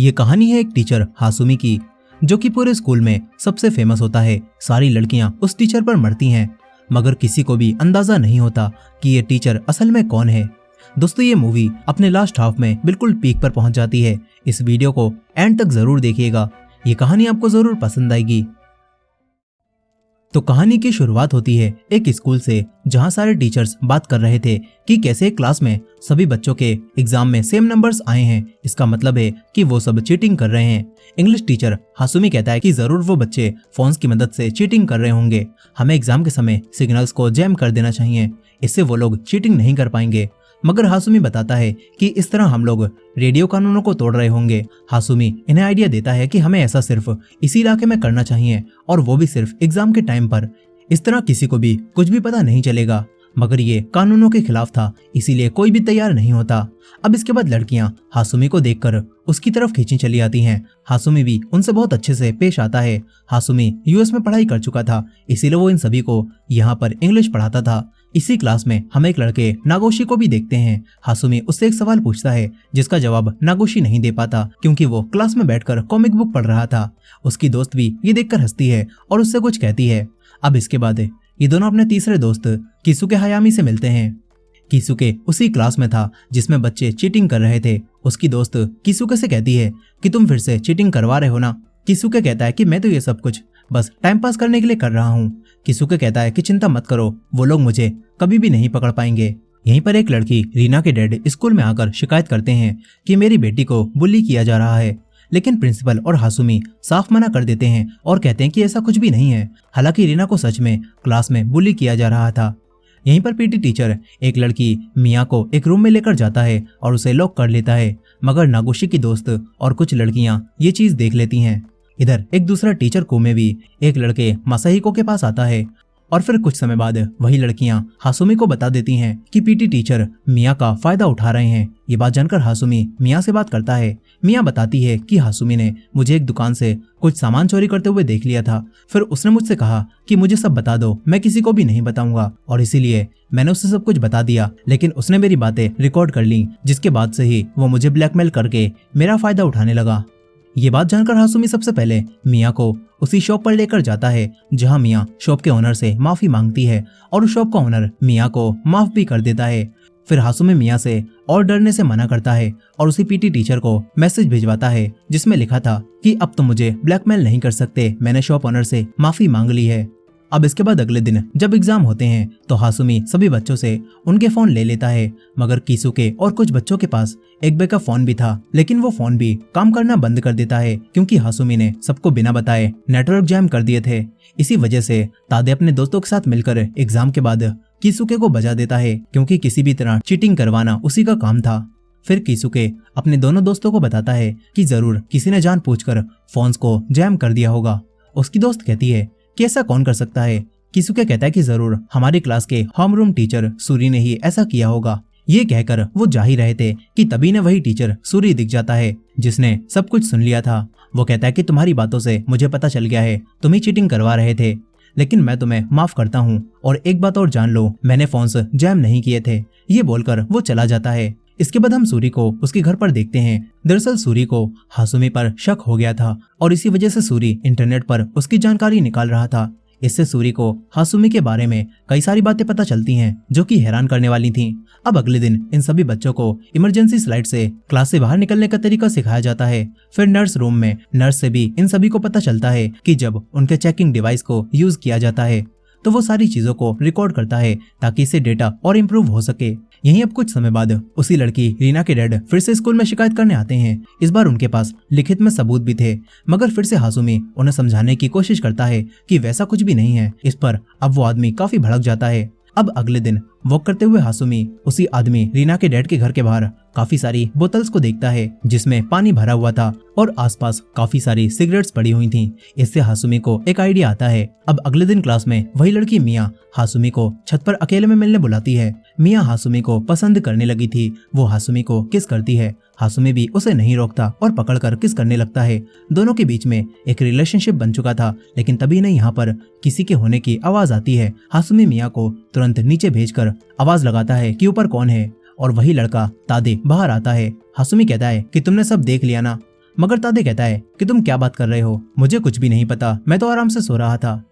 ये कहानी है एक टीचर हासुमी की, जो कि पूरे स्कूल में सबसे फेमस होता है। सारी लड़कियां उस टीचर पर मरती हैं, मगर किसी को भी अंदाजा नहीं होता कि ये टीचर असल में कौन है। दोस्तों, ये मूवी अपने लास्ट हाफ में बिल्कुल पीक पर पहुंच जाती है। इस वीडियो को एंड तक जरूर देखिएगा, ये कहानी आपको जरूर पसंद आएगी। तो कहानी की शुरुआत होती है एक स्कूल से, जहां सारे टीचर्स बात कर रहे थे कि कैसे एक क्लास में सभी बच्चों के एग्जाम में सेम नंबर्स आए हैं। इसका मतलब है कि वो सब चीटिंग कर रहे हैं। इंग्लिश टीचर हासुमी कहता है कि जरूर वो बच्चे फोन्स की मदद से चीटिंग कर रहे होंगे। हमें एग्जाम के समय सिग्नल्स को जैम कर देना चाहिए, इससे वो लोग चीटिंग नहीं कर पाएंगे। मगर हासुमी बताता है कि इस तरह हम लोग रेडियो कानूनों को तोड़ रहे होंगे। हासुमी इन्हें आइडिया देता है कि हमें ऐसा सिर्फ इसी इलाके में करना चाहिए, और वो भी सिर्फ एग्जाम के टाइम पर। इस तरह किसी को भी कुछ भी पता नहीं चलेगा। मगर ये कानूनों के खिलाफ था, इसीलिए कोई भी तैयार नहीं होता। अब इसके बाद लड़कियां हासुमी को देखकर उसकी तरफ खींची चली आती हैं। हासुमी भी उनसे बहुत अच्छे से पेश आता है। हासुमी यूएस में पढ़ाई कर चुका था, इसीलिए वो इन सभी को यहाँ पर इंग्लिश पढ़ाता था। इसी क्लास में हम एक लड़के नागोशी को भी देखते हैं। हासुमी उससे एक सवाल पूछता है, जिसका जवाब नागोशी नहीं दे पाता, क्योंकि वो क्लास में बैठकर कॉमिक बुक पढ़ रहा था। उसकी दोस्त भी ये देखकर हंसती है और उससे कुछ कहती है। अब इसके बाद ये दोनों अपने तीसरे दोस्त किसुके हायामी से मिलते हैं। किसुके उसी क्लास में था जिसमें बच्चे चीटिंग कर रहे थे। उसकी दोस्त किसुके से कहती है कि तुम फिर से चीटिंग करवा रहे हो ना। किसुके कहता है कि मैं तो ये सब कुछ बस टाइम पास करने के लिए कर रहा हूँ। किसुके कहता है कि चिंता मत करो, वो लोग मुझे कभी भी नहीं पकड़ पाएंगे। यहीं पर एक लड़की रीना के डैड स्कूल में आकर शिकायत करते हैं कि मेरी बेटी को बुली किया जा रहा है, लेकिन प्रिंसिपल और हासुमी साफ मना कर देते हैं और कहते हैं कि ऐसा कुछ भी नहीं है। हालांकि रीना को सच में क्लास में बुली किया जा रहा था। यहीं पर पीटी टीचर एक लड़की मिया को एक रूम में लेकर जाता है और उसे लॉक कर लेता है, मगर नागोशी की दोस्त और कुछ लड़कियां ये चीज देख लेती हैं। इधर एक दूसरा टीचर कोमे भी एक लड़के मासाहिको के पास आता है, और फिर कुछ समय बाद वही लड़कियां हासुमी को बता देती हैं कि पीटी टीचर मिया का फायदा उठा रहे हैं। ये बात जानकर हासुमी मिया से बात करता है। मिया बताती है कि हासुमी ने मुझे एक दुकान से कुछ सामान चोरी करते हुए देख लिया था। फिर उसने मुझसे कहा कि मुझे सब बता दो, मैं किसी को भी नहीं बताऊंगा, और इसीलिए मैंने उससे सब कुछ बता दिया। लेकिन उसने मेरी बातें रिकॉर्ड कर ली, जिसके बाद से ही वो मुझे ब्लैकमेल करके मेरा फायदा उठाने लगा। ये बात जानकर हासुमी सबसे पहले मिया को उसी शॉप पर लेकर जाता है, जहां मिया शॉप के ओनर से माफी मांगती है और उस शॉप का ओनर मिया को माफ भी कर देता है। फिर हासुमी मिया से और डरने से मना करता है और उसी पीटी टीचर को मैसेज भिजवाता है, जिसमें लिखा था कि अब तुम मुझे ब्लैकमेल नहीं कर सकते, मैंने शॉप ओनर से माफी मांग ली है। अब इसके बाद अगले दिन जब एग्जाम होते हैं तो हासुमी सभी बच्चों से उनके फोन ले लेता है, मगर किसुके और कुछ बच्चों के पास एक बैकअप फोन भी था, लेकिन वो फोन भी काम करना बंद कर देता है, क्योंकि हासुमी ने सबको बिना बताए नेटवर्क जैम कर दिए थे। इसी वजह से तादे अपने दोस्तों के साथ मिलकर एग्जाम के बाद किसुके को बजा देता है, क्योंकि किसी भी तरह चीटिंग करवाना उसी का काम था। फिर किसुके अपने दोनों दोस्तों को बताता है कि जरूर किसी ने जानबूझकर फोन्स को जैम कर दिया होगा। उसकी दोस्त कहती है कि ऐसा कौन कर सकता है। किसुके कहता है कि जरूर हमारी क्लास के होमरूम टीचर सूरी ने ही ऐसा किया होगा। ये कहकर वो जा ही रहे थे कि तभी ने वही टीचर सूरी दिख जाता है, जिसने सब कुछ सुन लिया था। वो कहता है कि तुम्हारी बातों से मुझे पता चल गया है, तुम ही चीटिंग करवा रहे थे, लेकिन मैं तुम्हें माफ करता हूँ, और एक बात और जान लो, मैंने फोन्स जैम नहीं किए थे। ये बोलकर वो चला जाता है। इसके बाद हम सूरी को उसके घर पर देखते हैं। दरअसल सूरी को हासुमी पर शक हो गया था, और इसी वजह से सूरी इंटरनेट पर उसकी जानकारी निकाल रहा था। इससे सूरी को हासुमी के बारे में कई सारी बातें पता चलती हैं, जो कि हैरान करने वाली थीं। अब अगले दिन इन सभी बच्चों को इमरजेंसी स्लाइड से क्लास से बाहर निकलने का तरीका सिखाया जाता है। फिर नर्स रूम में नर्स से भी इन सभी को पता चलता है कि जब उनके चेकिंग डिवाइस को यूज किया जाता है तो वो सारी चीजों को रिकॉर्ड करता है, ताकि इससे डेटा और इम्प्रूव हो सके। यहीं अब कुछ समय बाद उसी लड़की रीना के डैड फिर से स्कूल में शिकायत करने आते हैं। इस बार उनके पास लिखित में सबूत भी थे, मगर फिर से हासुमी उन्हें समझाने की कोशिश करता है कि वैसा कुछ भी नहीं है। इस पर अब वो आदमी काफी भड़क जाता है। अब अगले दिन वॉक करते हुए हासुमी उसी आदमी रीना के डैड के घर के बाहर काफी सारी बोतल्स को देखता है, जिसमें पानी भरा हुआ था और आसपास काफी सारी सिगरेट्स पड़ी हुई थीं। इससे हासुमी को एक आइडिया आता है। अब अगले दिन क्लास में वही लड़की मिया हासुमी को छत पर अकेले में मिलने बुलाती है। मिया हासुमी को पसंद करने लगी थी। वो हासुमी को किस करती है, हासुमी भी उसे नहीं रोकता और पकड़कर किस करने लगता है। दोनों के बीच में एक रिलेशनशिप बन चुका था, लेकिन तभी नहीं यहाँ पर किसी के होने की आवाज आती है। हासुमी मिया को तुरंत नीचे भेजकर आवाज लगाता है कि ऊपर कौन है, और वही लड़का तादे बाहर आता है। हासुमी कहता है कि तुमने सब देख लिया ना। मगर तादे कहता है कि तुम क्या बात कर रहे हो, मुझे कुछ भी नहीं पता, मैं तो आराम से सो रहा था।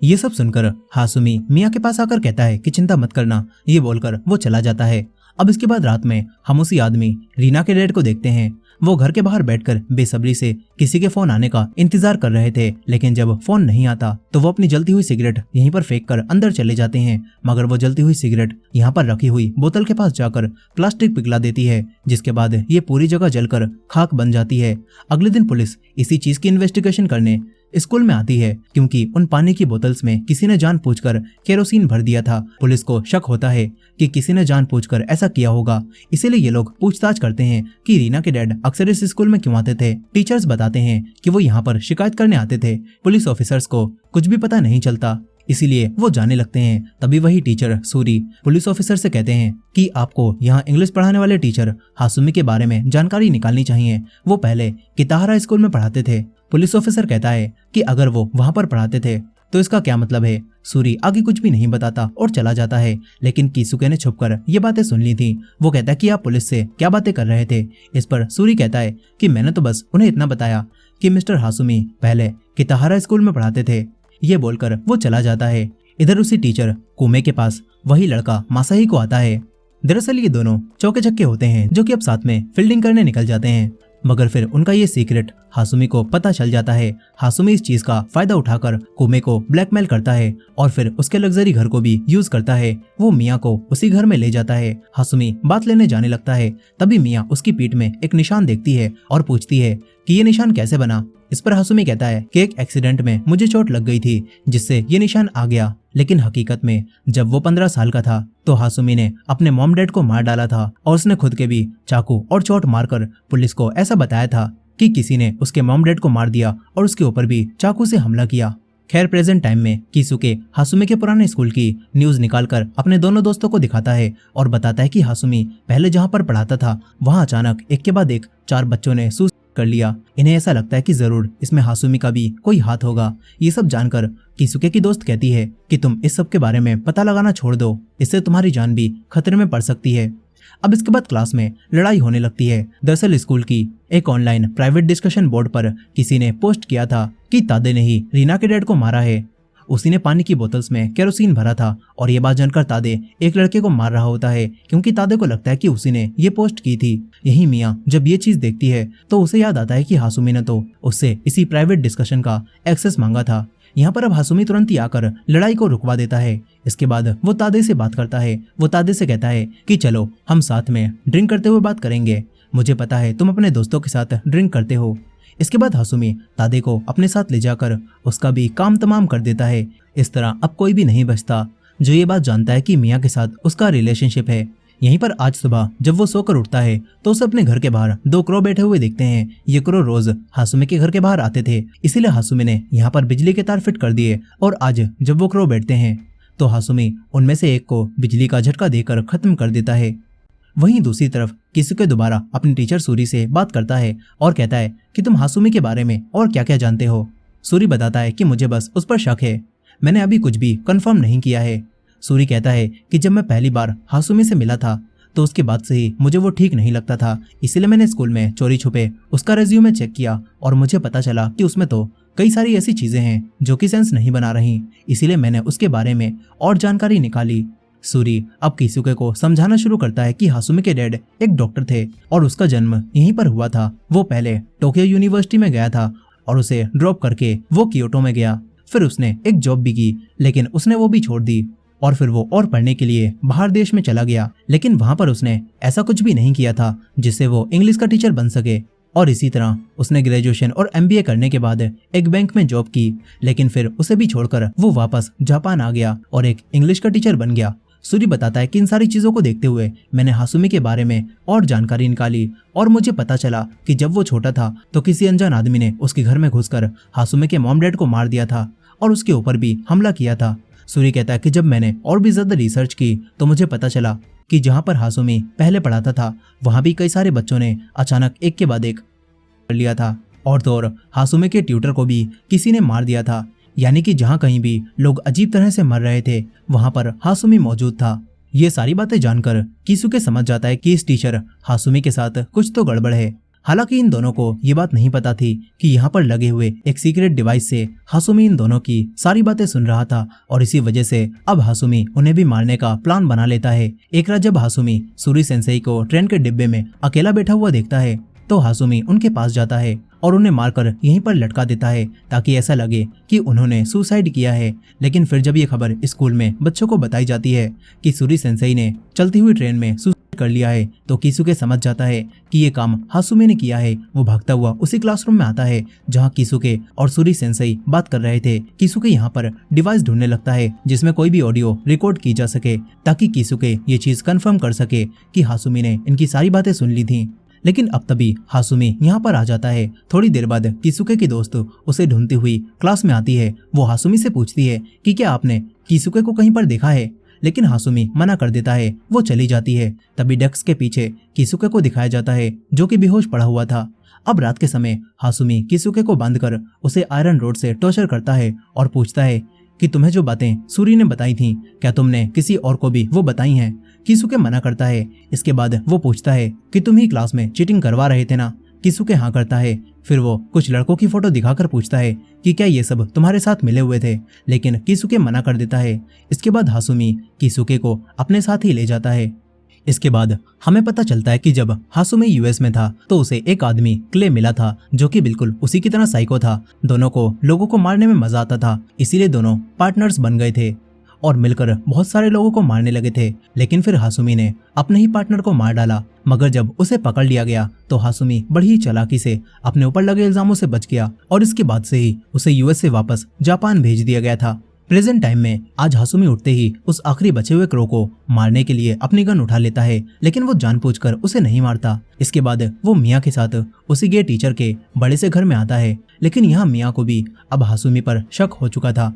ये सब सुनकर हासुमी मिया के पास आकर कहता है कि चिंता मत करना, ये बोलकर वो चला जाता है। अब इसके बाद रात में हम उसी आदमी रीना के डैड को देखते हैं। वो घर के बाहर बैठकर बेसब्री से किसी के फोन आने का इंतजार कर रहे थे, लेकिन जब फोन नहीं आता तो वो अपनी जलती हुई सिगरेट यहीं पर फेंक कर अंदर चले जाते हैं। मगर वो जलती हुई सिगरेट यहाँ पर रखी हुई बोतल के पास जाकर प्लास्टिक पिघला देती है, जिसके बाद ये पूरी जगह जलकर खाक बन जाती है। अगले दिन पुलिस इसी चीज की इन्वेस्टिगेशन करने स्कूल में आती है, क्योंकि उन पानी की बोतल्स में किसी ने जानबूझकर केरोसिन भर दिया था। पुलिस को शक होता है कि किसी ने जानबूझकर ऐसा किया होगा, इसीलिए ये लोग पूछताछ करते हैं कि रीना के डैड अक्सर इस स्कूल में क्यों आते थे। टीचर्स बताते हैं कि वो यहाँ पर शिकायत करने आते थे। पुलिस ऑफिसर्स को कुछ भी पता नहीं चलता, इसीलिए वो जाने लगते हैं। तभी वही टीचर सूरी पुलिस ऑफिसर से कहते हैं कि आपको यहाँ इंग्लिश पढ़ाने वाले टीचर हासुमी के बारे में जानकारी निकालनी चाहिए। वो पहले किताहारा स्कूल में पढ़ाते थे। पुलिस ऑफिसर कहता है कि अगर वो वहां पर पढ़ाते थे तो इसका क्या मतलब है। सूरी आगे कुछ भी नहीं बताता और चला जाता है, लेकिन कीसुके ने छुपकर ये बातें सुन ली थी। वो कहता है कि आप पुलिस से क्या बातें कर रहे थे। इस पर सूरी कहता है कि मैंने तो बस उन्हें इतना बताया कि मिस्टर हासुमी पहले किताहारा स्कूल में पढ़ाते थे। ये बोलकर वो चला जाता है। इधर उसी टीचर कुमे के पास वही लड़का मासाही को आता है। दरअसल ये दोनों चौके छक्के होते हैं जो कि अब साथ में फील्डिंग करने निकल जाते हैं, मगर फिर उनका ये सीक्रेट हासुमी को पता चल जाता है। हासुमी इस चीज का फायदा उठाकर कुमे को ब्लैकमेल करता है और फिर उसके लग्जरी घर को भी यूज करता है। वो मिया को उसी घर में ले जाता है। हासुमी बात लेने जाने लगता है, तभी मिया उसकी पीठ में एक निशान देखती है और पूछती है कि ये निशान कैसे बना। इस पर हासुमी कहता है कि एक एक्सीडेंट में मुझे चोट लग गई थी, जिससे ये निशान आ गया। लेकिन हकीकत में जब वो 15 साल का था तो हासुमी ने अपने मॉम डैड को मार डाला था और उसने खुद के भी चाकू और चोट मारकर पुलिस को ऐसा बताया था कि किसी ने उसके मॉम डैड को मार दिया और उसके ऊपर भी चाकू से हमला किया। खैर प्रेजेंट टाइम में कीसुके हासुमी के पुराने स्कूल की न्यूज निकालकर अपने दोनों दोस्तों को दिखाता है और बताता है कि हासुमी पहले जहां पर पढ़ाता था वहां अचानक एक के बाद एक 4 बच्चों ने सुसाइड कर लिया। इन्हें ऐसा लगता है कि जरूर इसमें हासुमी का भी कोई हाथ होगा। ये सब जानकर कीसुके की दोस्त कहती है कि तुम इस सब के बारे में पता लगाना छोड़ दो, इससे तुम्हारी जान भी खतरे में पड़ सकती है। अब इसके बाद क्लास में लड़ाई होने लगती है। दरअसल स्कूल की एक ऑनलाइन प्राइवेट डिस्कशन बोर्ड पर किसी ने पोस्ट किया था कि तादे ने ही रीना के डैड को मारा है। उसी ने पानी की बोतल्स में केरोसिन भरा था और ये बात जानकर तादे एक लड़के को मार रहा होता है, क्योंकि तादे को लगता है कि उसी ने ये पोस्ट की थी। यही मिया जब ये चीज देखती है तो उसे याद आता है कि हासुमी ने तो उससे इसी प्राइवेट डिस्कशन का एक्सेस मांगा था। यहाँ पर अब हासुमी तुरंत ही आकर लड़ाई को रुकवा देता है। इसके बाद वो तादे से बात करता है। वो तादे से कहता है कि चलो हम साथ में ड्रिंक करते हुए बात करेंगे, मुझे पता है तुम अपने दोस्तों के साथ ड्रिंक करते हो। इसके बाद हासुमी तादे को अपने साथ ले जाकर उसका भी काम तमाम कर देता है। इस तरह अब कोई भी नहीं बचता जो ये बात जानता है कि मिया के साथ उसका रिलेशनशिप है। यहीं पर आज सुबह जब वो सोकर उठता है तो उसे अपने घर के बाहर 2 क्रो बैठे हुए दिखते हैं। ये क्रो रोज हासुमी के घर के बाहर आते थे, इसीलिए हासुमी ने यहाँ पर बिजली के तार फिट कर दिए और आज जब वो क्रो बैठते हैं तो हासुमी उनमें से एक को बिजली का झटका देकर खत्म कर देता है। वहीं दूसरी तरफ कीसुके दोबारा अपनी टीचर सूरी से बात करता है और कहता है कि तुम हासुमी के बारे में और क्या क्या जानते हो। सूरी बताता है कि मुझे बस उस पर शक है, मैंने अभी कुछ भी कंफर्म नहीं किया है। सूरी कहता है कि जब मैं पहली बार हासुमी से मिला था तो उसके बाद से ही मुझे वो ठीक नहीं लगता था, इसलिए मैंने स्कूल में चोरी छुपे उसका रेज्यूमे चेक किया और मुझे पता चला कि उसमें तो कई सारी ऐसी चीजें हैं जो कि सेंस नहीं बना रही, इसीलिए मैंने उसके बारे में और जानकारी निकाली। सूरी अब कीसुके को समझाना शुरू करता है कि हासुमी के डैड एक डॉक्टर थे और उसका जन्म यहीं पर हुआ था। वो पहले टोक्यो यूनिवर्सिटी में गया था और उसे ड्रॉप करके वो क्योटो में गया। फिर उसने एक जॉब भी की, लेकिन उसने वो भी छोड़ दी और फिर वो और पढ़ने के लिए बाहर देश में चला गया। लेकिन वहां पर उसने ऐसा कुछ भी नहीं किया था जिससे वो इंग्लिश का टीचर बन सके। और इसी तरह उसने ग्रेजुएशन और MBA करने के बाद एक बैंक में जॉब की, लेकिन फिर उसे भी छोड़कर वो वापस जापान आ गया और एक इंग्लिश का टीचर बन गया। सूरी बताता है कि इन सारी चीजों को देखते हुए मैंने हासुमी के बारे में और जानकारी निकाली और मुझे पता चला कि जब वो छोटा था तो किसी अनजान आदमी ने उसके घर में घुसकर हासुमी के मॉम डैड को मार दिया था और उसके ऊपर भी हमला किया था। सूरी कहता है कि जब मैंने और भी ज्यादा रिसर्च की तो मुझे पता चला कि जहाँ पर हासुमी पहले पढ़ाता था वहाँ भी कई सारे बच्चों ने अचानक एक के बाद एक कर लिया था और तो और हासुमी के ट्यूटर को भी किसी ने मार दिया था। यानी कि जहाँ कहीं भी लोग अजीब तरह से मर रहे थे वहां पर हासुमी मौजूद था। ये सारी बातें जानकर कीसुके समझ जाता है कि इस टीचर हासुमी के साथ कुछ तो गड़बड़ है। हालांकि इन दोनों को ये बात नहीं पता थी कि यहाँ पर लगे हुए एक सीक्रेट डिवाइस से हासुमी इन दोनों की सारी बातें सुन रहा था और इसी वजह से अब हासुमी उन्हें भी मारने का प्लान बना लेता है। एक रात जब हासुमी सूरी सेंसेई को ट्रेन के डिब्बे में अकेला बैठा हुआ देखता है तो हासुमी उनके पास जाता है और उन्हें मारकर यहीं पर लटका देता है ताकि ऐसा लगे कि उन्होंने सुसाइड किया है। लेकिन फिर जब ये खबर स्कूल में बच्चों को बताई जाती है कि सूरी सेंसेई ने चलती हुई ट्रेन में सुसाइड कर लिया है तो किसुके समझ जाता है कि ये काम हासुमी ने किया है। वो भागता हुआ उसी क्लासरूम में आता है जहाँ किसुके और सूरी सेंसेई बात कर रहे थे। किसुके यहाँ पर डिवाइस ढूंढने लगता है जिसमें कोई भी ऑडियो रिकॉर्ड की जा सके ताकि किसुके ये चीज कंफर्म कर सके कि हासुमी ने इनकी सारी बातें सुन ली थी। लेकिन अब तभी हासुमी यहाँ पर आ जाता है। थोड़ी देर बाद किसुके की दोस्त उसे ढूंढती हुई क्लास में आती है। वो हासुमी से पूछती है कि क्या आपने किसुके को कहीं पर देखा है, लेकिन हासुमी मना कर देता है। वो चली जाती है। तभी डेस्क के पीछे किसुके को दिखाया जाता है जो कि बेहोश पड़ा हुआ था। अब रात के समय हासुमी किसुके को बांधकर उसे आयरन रोड से टॉर्चर करता है और पूछता है कि तुम्हें जो बातें सूरी ने बताई थी क्या तुमने किसी और को भी वो बताई हैं। किसुके मना करता है। इसके बाद वो पूछता है कि तुम ही क्लास में चीटिंग करवा रहे थे ना। किसुके हाँ करता है। फिर वो कुछ लड़कों की फोटो दिखाकर पूछता है कि क्या ये सब तुम्हारे साथ मिले हुए थे, लेकिन किसुके मना कर देता है। इसके बाद हासुमी किसुके को अपने साथ ही ले जाता है। इसके बाद हमें पता चलता है कि जब हासुमी यूएस में था तो उसे एक आदमी क्ले मिला था जो कि बिल्कुल उसी की तरह साइको था। दोनों को लोगों को मारने में मजा आता था, इसीलिए दोनों पार्टनर्स बन गए थे और मिलकर बहुत सारे लोगों को मारने लगे थे। लेकिन फिर हासुमी ने अपने ही पार्टनर को मार डाला, मगर जब उसे पकड़ लिया गया तो हासुमी बड़ी ही चालाकी से अपने ऊपर लगे इल्जामों से बच गया और इसके बाद से ही उसे यूएस से वापस जापान भेज दिया गया था। प्रेजेंट टाइम में आज हासुमी उठते ही उस आखिरी बचे हुए क्रो को मारने के लिए अपनी गन उठा लेता है, लेकिन वो जानबूझकर उसे नहीं मारता। इसके बाद वो मिया के साथ उसी गे टीचर के बड़े से घर में आता है, लेकिन यहाँ मिया को भी अब हासुमी पर शक हो चुका था।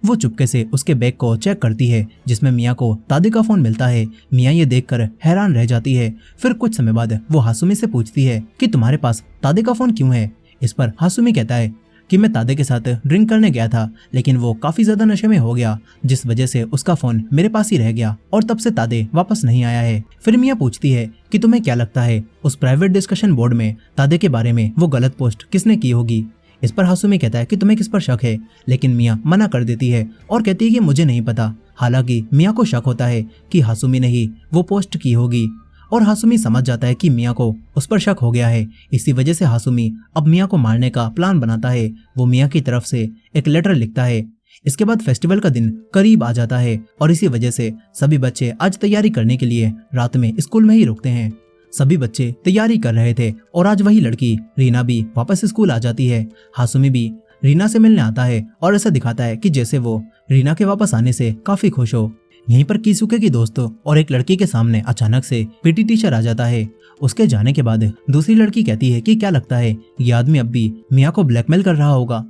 वो चुपके से उसके बैग को चेक करती है जिसमें मिया को तादे का फोन मिलता है। मिया ये देखकर हैरान रह जाती है। फिर कुछ समय बाद वो हासुमी से पूछती है कि तुम्हारे पास तादे का फोन क्यों है। इस पर हासुमी कहता है कि मैं तादे के साथ ड्रिंक करने गया था, लेकिन वो काफी ज्यादा नशे में हो गया जिस वजह से उसका फोन मेरे पास ही रह गया और तब से तादे वापस नहीं आया है। फिर मिया पूछती है कि तुम्हें क्या लगता है उस प्राइवेट डिस्कशन बोर्ड में तादे के बारे में वो गलत पोस्ट किसने की होगी। इस पर हासुमी कहता है कि तुम्हें किस पर शक है, लेकिन मिया मना कर देती है और कहती है कि मुझे नहीं पता। हालांकि मिया को शक होता है कि हासुमी ने ही वो पोस्ट की होगी और हासुमी समझ जाता है कि मिया को उस पर शक हो गया है। इसी वजह से हासुमी अब मिया को मारने का प्लान बनाता है। वो मिया की तरफ से एक लेटर लिखता है। इसके बाद फेस्टिवल का दिन करीब आ जाता है और इसी वजह से सभी बच्चे आज तैयारी करने के लिए रात में स्कूल में ही रुकते हैं। सभी बच्चे तैयारी कर रहे थे और आज वही लड़की रीना भी वापस स्कूल आ जाती है। हासुमी भी रीना से मिलने आता है और ऐसा दिखाता है कि जैसे वो रीना के वापस आने से काफी खुश हो। यहीं पर किसुके की दोस्त और एक लड़की के सामने अचानक से पीटी टीचर आ जाता है। उसके जाने के बाद दूसरी लड़की कहती है कि क्या लगता है ये आदमी अब भी मिया को ब्लैकमेल कर रहा होगा।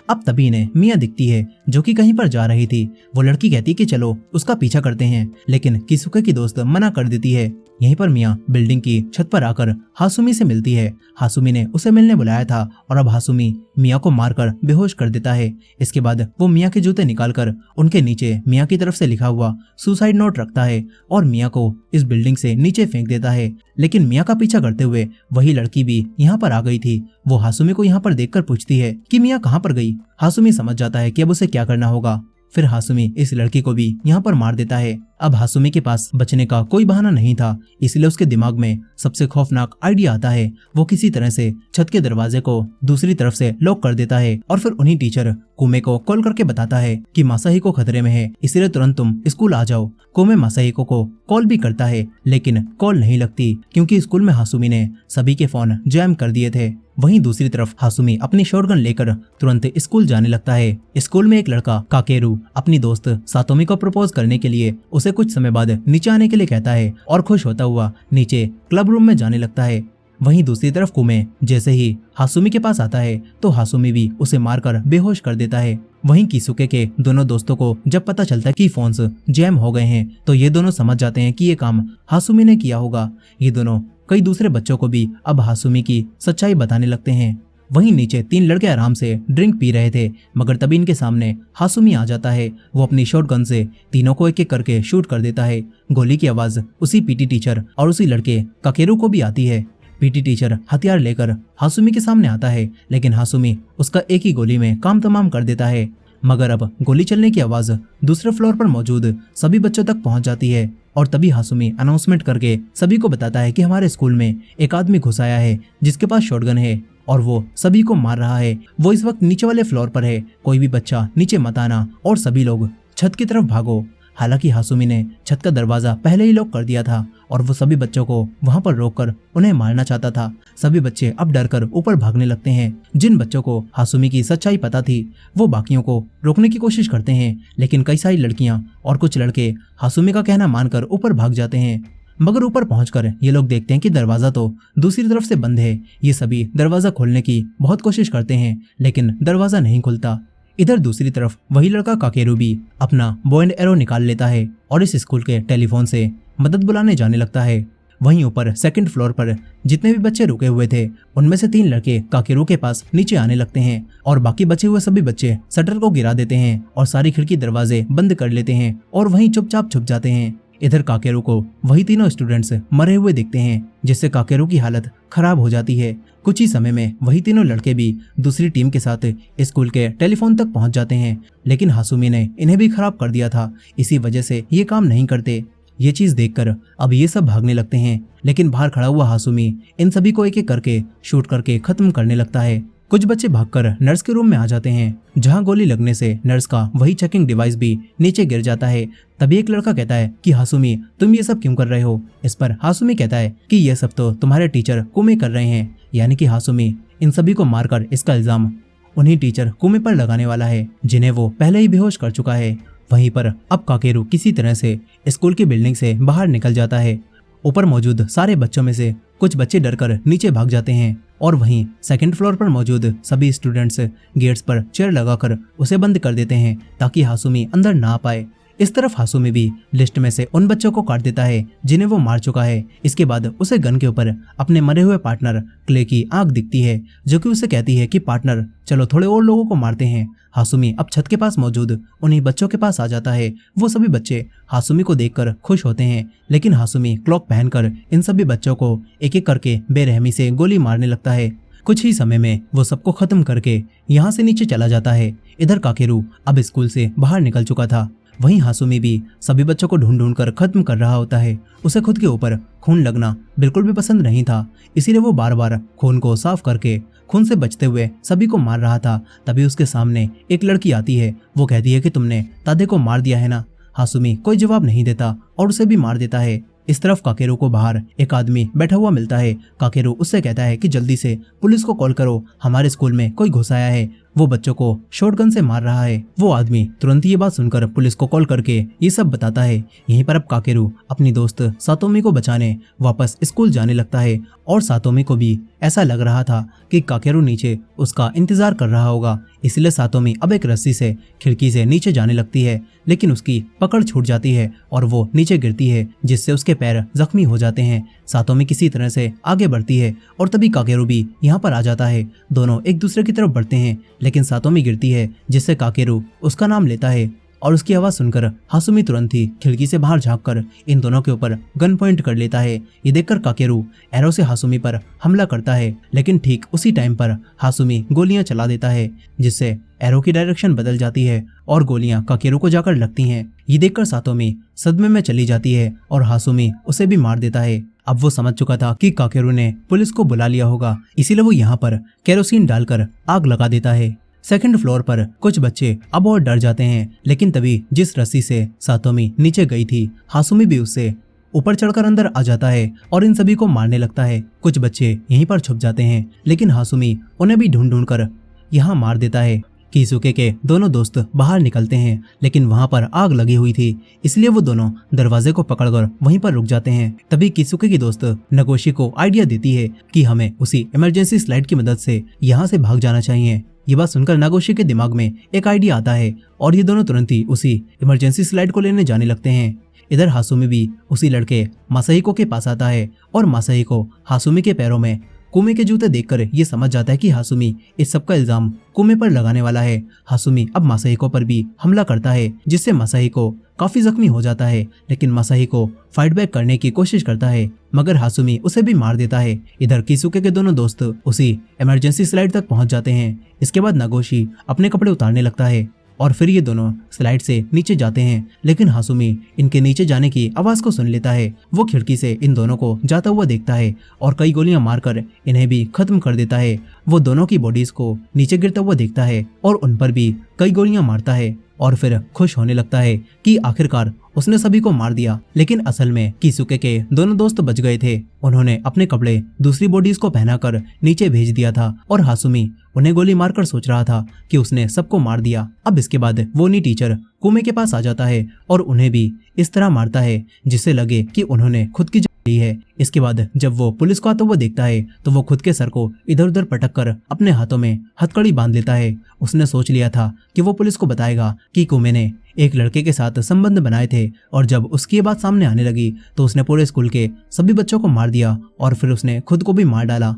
अब तभी इन्हें मिया दिखती है जो कि कहीं पर जा रही थी। वो लड़की कहती कि चलो उसका पीछा करते हैं, लेकिन किसुके की दोस्त मना कर देती है। यहीं पर मिया बिल्डिंग की छत पर आकर हासुमी से मिलती है। हासुमी ने उसे मिलने बुलाया था और अब हासुमी मिया को मारकर बेहोश कर देता है। इसके बाद वो मिया के जूते निकालकर उनके नीचे मिया की तरफ से लिखा हुआ सुसाइड नोट रखता है और मिया को इस बिल्डिंग से नीचे फेंक देता है। लेकिन मिया का पीछा करते हुए वही लड़की भी यहाँ पर आ गई थी। वो हासुमी को यहाँ पर देखकर पूछती है कि मिया कहाँ पर गई। हासुमी समझ जाता है कि अब उसे क्या करना होगा। फिर हासुमी इस लड़की को भी यहाँ पर मार देता है। अब हासुमी के पास बचने का कोई बहाना नहीं था, इसलिए उसके दिमाग में सबसे खौफनाक आइडिया आता है। वो किसी तरह से छत के दरवाजे को दूसरी तरफ से लॉक कर देता है और फिर उन्हीं टीचर कुमे को कॉल करके बताता है कि मासाहिको खतरे में है, इसलिए तुरंत तुम स्कूल आ जाओ। कुमे मासाहिको को कॉल भी करता है, लेकिन कॉल नहीं लगती क्योंकि स्कूल में हासुमी ने सभी के फोन जैम कर दिए थे। वहीं दूसरी तरफ हासुमी अपनी शॉटगन लेकर तुरंत स्कूल जाने लगता है। स्कूल में एक लड़का काकेरू अपनी दोस्त सातोमी को प्रपोज करने के लिए उसे कुछ समय बाद नीचे आने के लिए कहता है और खुश होता हुआ नीचे क्लब रूम में जाने लगता है। वहीं दूसरी तरफ कुमे जैसे ही हासुमी के पास आता है तो हासुमी भी उसे मारकर बेहोश कर देता है। वहीं किसुके के दोनों दोस्तों को जब पता चलता है कि फोन्स जैम हो गए हैं तो ये दोनों समझ जाते हैं कि ये काम हासुमी ने किया होगा। ये दोनों कई दूसरे बच्चों को भी अब हासुमी की सच्चाई बताने लगते हैं। वहीं नीचे तीन लड़के आराम से ड्रिंक पी रहे थे, मगर तभी इनके सामने हासुमी आ जाता है। वो अपनी शॉटगन से तीनों को एक एक करके शूट कर देता है। गोली की आवाज उसी पीटी टीचर और उसी लड़के काकेरू को भी आती है। पीटी टीचर हथियार लेकर हासुमी के सामने आता है, लेकिन हासुमी उसका एक ही गोली में काम तमाम कर देता है। मगर अब गोली चलने की आवाज दूसरे फ्लोर पर मौजूद सभी बच्चों तक पहुंच जाती है और तभी हासुमी अनाउंसमेंट करके सभी को बताता है कि हमारे स्कूल में एक आदमी घुस आया है जिसके पास शॉटगन है और वो सभी को मार रहा है। वो इस वक्त नीचे वाले फ्लोर पर है, कोई भी बच्चा नीचे मत आना और सभी लोग छत की तरफ भागो। हालांकि हासुमी ने छत का दरवाजा पहले ही लॉक कर दिया था और वो सभी बच्चों को वहां पर रोककर उन्हें मारना चाहता था। सभी बच्चे अब डरकर ऊपर भागने लगते हैं। जिन बच्चों को हासुमी की सच्चाई पता थी वो बाकियों को रोकने की कोशिश करते हैं, लेकिन कई सारी लड़कियां और कुछ लड़के हासुमी का कहना मानकर ऊपर भाग जाते हैं। मगर ऊपर पहुंचकर ये लोग देखते हैं कि दरवाजा तो दूसरी तरफ से बंद है। ये सभी दरवाजा खोलने की बहुत कोशिश करते हैं, लेकिन दरवाजा नहीं खुलता। इधर दूसरी तरफ वही लड़का काकेरू भी अपना बो एंड एरो निकाल लेता है और इस स्कूल के टेलीफोन से मदद बुलाने जाने लगता है। वहीं ऊपर सेकंड फ्लोर पर जितने भी बच्चे रुके हुए थे उनमें से 3 लड़के काकेरू के पास नीचे आने लगते हैं और बाकी बचे हुए सभी बच्चे शटर को गिरा देते हैं और सारी खिड़की दरवाजे बंद कर लेते हैं और वहीं चुपचाप छुप जाते हैं। इधर काकेरू को वही तीनों स्टूडेंट्स मरे हुए दिखते हैं, जिससे काकेरू की हालत खराब हो जाती है। कुछ ही समय में वही तीनों लड़के भी दूसरी टीम के साथ स्कूल के टेलीफोन तक पहुंच जाते हैं, लेकिन हासुमी ने इन्हें भी खराब कर दिया था, इसी वजह से ये काम नहीं करते। ये चीज देखकर अब ये सब भागने लगते हैं, लेकिन बाहर खड़ा हुआ हासुमी इन सभी को एक एक करके शूट करके खत्म करने लगता है। कुछ बच्चे भागकर नर्स के रूम में आ जाते हैं, जहां गोली लगने से नर्स का वही चेकिंग डिवाइस भी नीचे गिर जाता है। तभी एक लड़का कहता है कि हासुमी तुम ये सब क्यों कर रहे हो। इस पर हासुमी कहता है कि ये सब तो तुम्हारे टीचर कुमे कर रहे हैं, यानी कि हासुमी इन सभी को मारकर इसका इल्जाम उन्हीं टीचर कुमे पर लगाने वाला है जिन्हें वो पहले ही बेहोश कर चुका है। वहीं पर अब काकेरू किसी तरह से स्कूल की बिल्डिंग से बाहर निकल जाता है। ऊपर मौजूद सारे बच्चों में से कुछ बच्चे डरकर नीचे भाग जाते हैं और वहीं सेकंड फ्लोर पर मौजूद सभी स्टूडेंट्स गेट्स पर चेयर लगाकर उसे बंद कर देते हैं ताकि हासुमी अंदर ना आ पाए। इस तरफ हासुमी भी लिस्ट में से उन बच्चों को काट देता है जिन्हें वो मार चुका है। इसके बाद उसे गन के ऊपर अपने मरे हुए पार्टनर क्ले की आंख दिखती है, जो कि उसे कहती है कि पार्टनर चलो थोड़े और लोगों को मारते हैं। हासुमी अब छत के पास मौजूद उन्हीं बच्चों के पास आ जाता है। वो सभी बच्चे हासुमी को देखकर खुश होते हैं, लेकिन हासुमी क्लॉक पहनकर इन सभी बच्चों को एक एक करके बेरहमी से गोली मारने लगता है। कुछ ही समय में वो सबको खत्म करके यहाँ से नीचे चला जाता है। इधर काकेरू अब स्कूल से बाहर निकल चुका था। वहीं हासुमी भी सभी बच्चों को ढूंढ ढूंढ कर खत्म कर रहा होता है। उसे खुद के ऊपर खून लगना बिल्कुल भी पसंद नहीं था, इसीलिए वो बार बार खून को साफ करके खून से बचते हुए सभी को मार रहा था। तभी उसके सामने एक लड़की आती है। वो कहती है कि तुमने तादे को मार दिया है ना। हासुमी कोई जवाब नहीं देता और उसे भी मार देता है। इस तरफ काकेरू को बाहर एक आदमी बैठा हुआ मिलता है। काकेरू उससे कहता है कि जल्दी से पुलिस को कॉल करो, हमारे स्कूल में कोई घुस आया है, वो बच्चों को शॉटगन से मार रहा है। वो आदमी तुरंत ये बात सुनकर पुलिस को कॉल करके ये सब बताता है। यहीं पर अब काकेरू अपनी दोस्त सातोमी को बचाने वापस स्कूल जाने लगता है और सातोमी को भी ऐसा लग रहा था कि काकेरू नीचे उसका इंतजार कर रहा होगा, इसलिए सातोमी अब एक रस्सी से खिड़की से नीचे जाने लगती है, लेकिन उसकी पकड़ छूट जाती है और वो नीचे गिरती है, जिससे उसके पैर जख्मी हो जाते हैं। सातोमी किसी तरह से आगे बढ़ती है और तभी काकेरू भी यहाँ पर आ जाता है। दोनों एक दूसरे की तरफ बढ़ते हैं, लेकिन सातोमी गिरती है, जिससे काकेरू उसका नाम लेता है और उसकी आवाज सुनकर हासुमी तुरंत ही खिड़की से बाहर झांककर इन दोनों के ऊपर गन पॉइंट कर लेता है। ये देखकर काकेरू एरो से हासुमी पर हमला करता है, लेकिन ठीक उसी टाइम पर हासुमी गोलियां चला देता है, जिससे एरो की डायरेक्शन बदल जाती है और गोलियां काकेरू को जाकर लगती हैं। ये देखकर सातोमी सदमे में चली जाती है और हासुमी उसे भी मार देता है। अब वो समझ चुका था कि काकेरू ने पुलिस को बुला लिया होगा, इसीलिए वो यहाँ पर केरोसिन डालकर आग लगा देता है। सेकंड फ्लोर पर कुछ बच्चे अब और डर जाते हैं, लेकिन तभी जिस रस्सी से सातोमी नीचे गई थी, हासुमी भी उससे ऊपर चढ़कर अंदर आ जाता है और इन सभी को मारने लगता है। कुछ बच्चे यहीं पर छुप जाते हैं, लेकिन हासुमी उन्हें भी ढूंढ ढूंढ कर यहाँ मार देता है। कीसुके के दोनों दोस्त बाहर निकलते हैं, लेकिन वहां पर आग लगी हुई थी, इसलिए वो दोनों दरवाजे को पकड़कर वहीं पर रुक जाते हैं। तभी कीसुके की दोस्त नगोशी को आइडिया देती है कि हमें उसी इमरजेंसी स्लाइड की मदद से यहाँ से भाग जाना चाहिए। ये बात सुनकर नागोशी के दिमाग में एक आइडिया आता है और ये दोनों तुरंत ही उसी इमरजेंसी स्लाइड को लेने जाने लगते हैं। इधर हासुमी भी उसी लड़के मासाहिको के पास आता है और मासाहिको हासुमी के पैरों में कुमे के जूते देखकर ये समझ जाता है कि हासुमी इस सब का इल्जाम कुमे पर लगाने वाला है। हासुमी अब मासाहिको पर भी हमला करता है, जिससे मासाहिको काफी जख्मी हो जाता है, लेकिन मासाहिको फाइट बैक करने की कोशिश करता है, मगर हासुमी उसे भी मार देता है। इधर किसुके के दोनों दोस्त उसी इमरजेंसी स्लाइड तक पहुंच जाते हैं। इसके बाद नागोशी अपने कपड़े उतारने लगता है और फिर ये दोनों स्लाइड से नीचे जाते हैं, लेकिन हासुमी इनके नीचे जाने की आवाज को सुन लेता है। वो खिड़की से इन दोनों को जाता हुआ देखता है और कई गोलियां मारकर इन्हें भी खत्म कर देता है। वो दोनों की बॉडीज को नीचे गिरता हुआ देखता है और उन पर भी कई गोलियां मारता है और फिर खुश होने लगता है कि आखिरकार उसने सभी को मार दिया। लेकिन असल में किसुके के दोनों दोस्त बच गए थे। उन्होंने अपने कपड़े दूसरी बॉडीज को पहनाकर नीचे भेज दिया था और हासुमी उन्हें गोली मारकर सोच रहा था कि उसने सबको मार दिया। अब इसके बाद वो नी टीचर कुमे के पास आ जाता है और उन्हें भी इस तरह मारता है जिससे लगे कि उन्होंने खुद की जान ली है। इसके बाद जब वो पुलिस को आता हुआ देखता है तो वो खुद के सर को इधर उधर पटक कर अपने हाथों में हथकड़ी बांध लेता है। उसने सोच लिया था कि वो पुलिस को बताएगा कि कुमे ने एक लड़के के साथ संबंध बनाए थे, और जब उसकी ये बात सामने आने लगी तो उसने पूरे स्कूल के सभी बच्चों को मार दिया और फिर उसने खुद को भी मार डाला।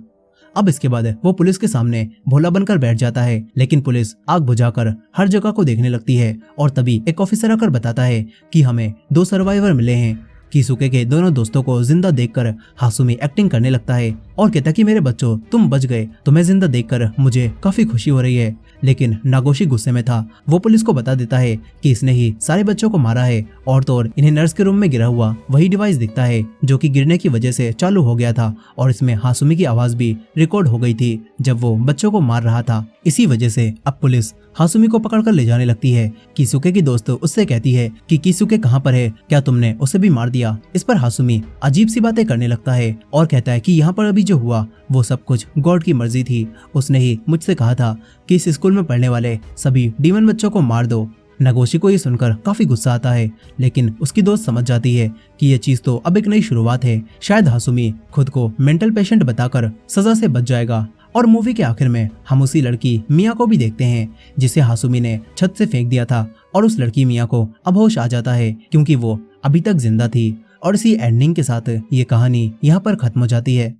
अब इसके बाद वो पुलिस के सामने भोला बनकर बैठ जाता है, लेकिन पुलिस आग बुझाकर हर जगह को देखने लगती है और तभी एक ऑफिसर आकर बताता है कि हमें 2 सर्वाइवर मिले हैं। किसुके के दोनों दोस्तों को जिंदा देखकर हासुमी एक्टिंग करने लगता है और कहता कि मेरे बच्चों तुम बच गए, तुम्हें जिंदा देखकर मुझे काफी खुशी हो रही है। लेकिन नागोशी गुस्से में था। वो पुलिस को बता देता है कि इसने ही सारे बच्चों को मारा है और तो और इन्हें नर्स के रूम में गिरा हुआ वही डिवाइस दिखता है जो कि गिरने की वजह से चालू हो गया था और इसमें हासुमी की आवाज भी रिकॉर्ड हो गई थी जब वो बच्चों को मार रहा था। इसी वजह से अब पुलिस हासुमी को पकड़कर ले जाने लगती है। किसुके की दोस्त उससे कहती है कि किसुके कहाँ पर है, क्या तुमने उसे भी मार दिया? इस पर हासुमी अजीब सी बातें करने लगता है और कहता है कि यहाँ पर अभी जो हुआ वो सब कुछ गॉड की मर्जी थी। उसने ही मुझसे कहा था कि इस स्कूल में पढ़ने वाले सभी डीमन बच्चों को मार दो। नागोशी को ये सुनकर काफी गुस्सा आता है, लेकिन उसकी दोस्त समझ जाती है कि ये चीज तो अब एक नई शुरुआत है। शायद हासुमी खुद को मेंटल पेशेंट बताकर सजा से बच जाएगा। और मूवी के आखिर में हम उसी लड़की मिया को भी देखते हैं जिसे हासुमी ने छत से फेंक दिया था, और उस लड़की मिया को अब होश आ जाता है क्योंकि वो अभी तक जिंदा थी। और इसी एंडिंग के साथ ये कहानी यहाँ पर खत्म हो जाती है।